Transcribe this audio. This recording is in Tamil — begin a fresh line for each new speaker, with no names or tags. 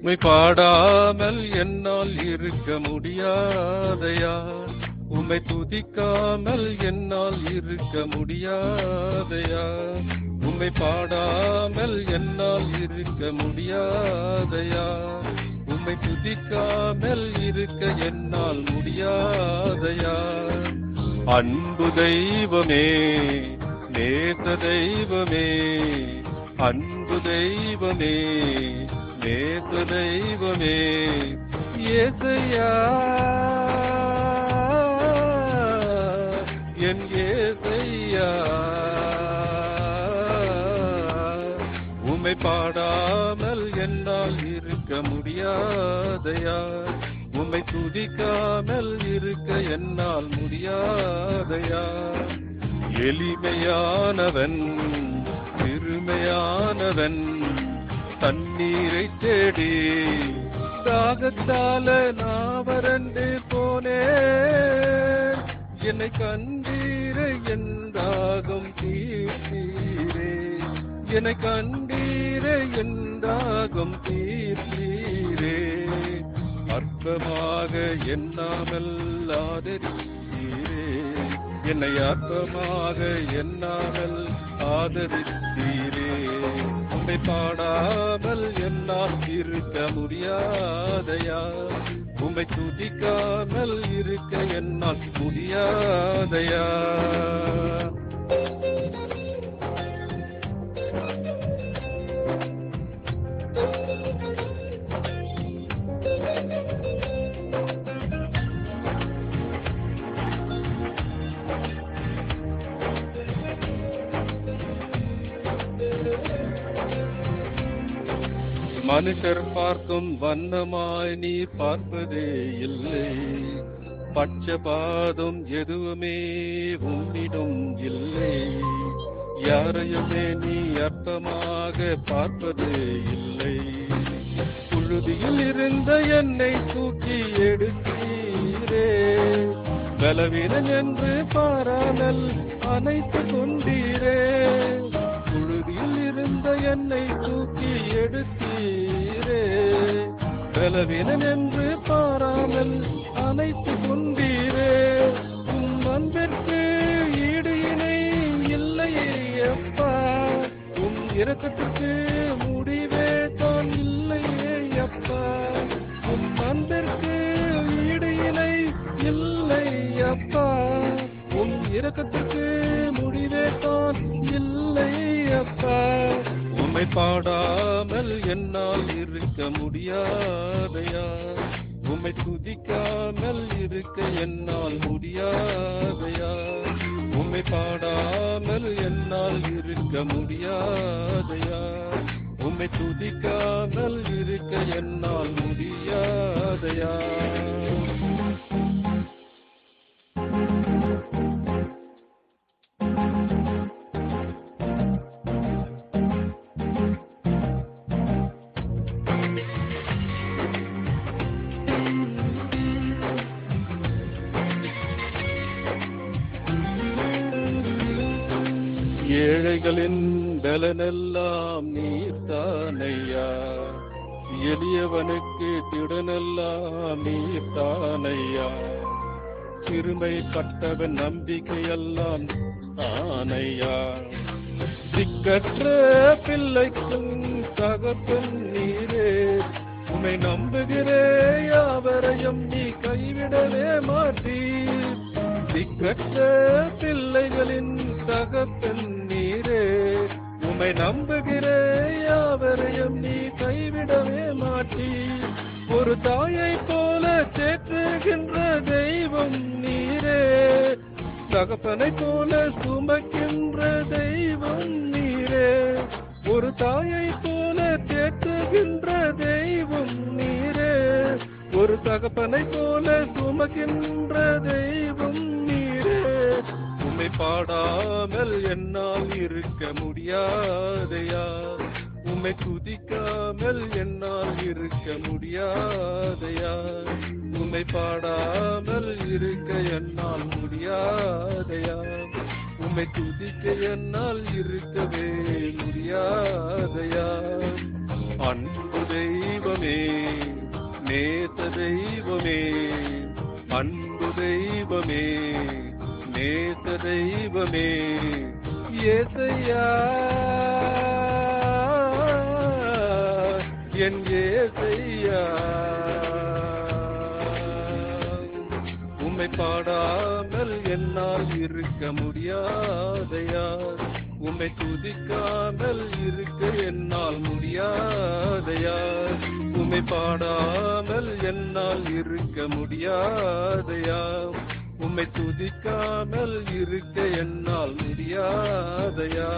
உம்மை பாடாமல் என்னால் இருக்க முடியாதையா, உம்மை துதிக்காமல் என்னால் இருக்க முடியாதையா, உம்மை பாடாமல் என்னால் இருக்க முடியாதையா, உம்மை துதிக்காமல் இருக்க என்னால் முடியாதையா. அன்பு தெய்வமே, நேச தெய்வமே, அன்பு தெய்வமே, நேச தெய்வமே, ஏசையா, என் ஏசையா. உம்மை பாடாமல் என்னால் இருக்க முடியாதையா, உம்மை துதிக்காமல் இருக்க என்னால் முடியாதையா. எளிமையானவன் சிறுமையானவன் தண்ணீரை தேடி தாகத்தால நான் வறண்டு போனேன், என்னை கண்டீரே என் தாகம் தீர்த்தீரே, என்னை கண்டீரே என் தாகம் தீர்த்தீரே. அற்பமாக எண்ணாமல் ஆதரித்தீரே, என்னை அற்பமாக எண்ணாமல் ஆதரித்தீரே. உம்மை பாடாமல் என்னால் இருக்க முடியாதையா, உம்மை துதிக்காமல் இருக்க என்னால் முடியாதையா. மனுஷர் பார்க்கும் வண்ணமாய் நீ பார்ப்பதே இல்லை, பட்சபாதம் எதுவுமே உன்னிடம் இல்லை, யாரையுமே நீ அற்பமாக பார்ப்பதே இல்லை. புழுதியில் இருந்த என்னை தூக்கி எடுத்தீரே, பலவீனன் என்று பாராமல் அணைத்து கொண்டீரே. புழுதியில் இருந்த என்னை தூக்கி எடுத்தீரே, பலவீனன் என்று பாராமல் அணைத்து கொண்டீரே. உம் அன்பிற்கு ஈடு இணை இல்லையே அப்பா, உம் இரக்கத்துக்கு முடிவே தான் இல்லையே அப்பா. உம் அன்பிற்கு ஈடு இணை இல்லை அப்பா, உம் இரக்கத்துக்கு முடிவே தான் இல்லை அப்பா. உம்மை பாடாமல் என்னால் இருக்க முடியாதையா, உம்மை துதிக்காமல் இருக்க என்னால் முடியாதையா, உம்மை பாடாமல் என்னால் இருக்க முடியாதையா, உம்மை துதிக்காமல் இருக்க என்னால் முடியாதையா. ஏழைகளின் பலனெல்லாம் நீர்தானையா, எளியவனுக்கு திடனெல்லாம் நீர்தானையா, சிறுமை பட்டவன் நம்பிக்கையெல்லாம் தானையா. திக்கற்ற பிள்ளைக்கும் தகப்பன் நீரே, உம்மை நம்புகிறே யாவரையும் நீ கைவிடவே மாட்டீர். திக்கற்ற பிள்ளைகளின் தகப்பன் நீரே, உம்மை நம்புகிறே யாவரையும் நீ கைவிடவே மாட்டீர். ஒரு தாயை போல தேற்றுகின்ற தெய்வம் நீரே, தகப்பனை போல சுமக்கின்ற தெய்வம் நீரே. ஒரு தாயை போல தேற்றுகின்ற தெய்வம் நீரே, ஒரு தகப்பனை போல சுமக்கின்ற தெய்வம் நீரே. உம்மை பாடாமல் என்னால் இருக்க முடியாதையா, உம்மை துதிக்காமல் என்னால் இருக்க முடியாதையா, உம்மை பாடாமல் இருக்க என்னால் முடியாதையா, உம்மை துதிக்க என்னால் இருக்கவே முடியாதையா. அன்பு தெய்வமே, தெய்வமே, நேச தெய்வமே, அன்பு தெய்வமே, நேச தெய்வமே, ஏசையா, என் ஏசையா. உம்மை பாடாமல் என்னால் இருக்க முடியாதையா, உம்மை துதிக்காமல் இருக்க என்னால் முடியாதையா, உம்மை பாடாமல் என்னால் இருக்க முடியாதையா, உம்மை துதிக்காமல் இருக்க என்னால் முடியாதையா.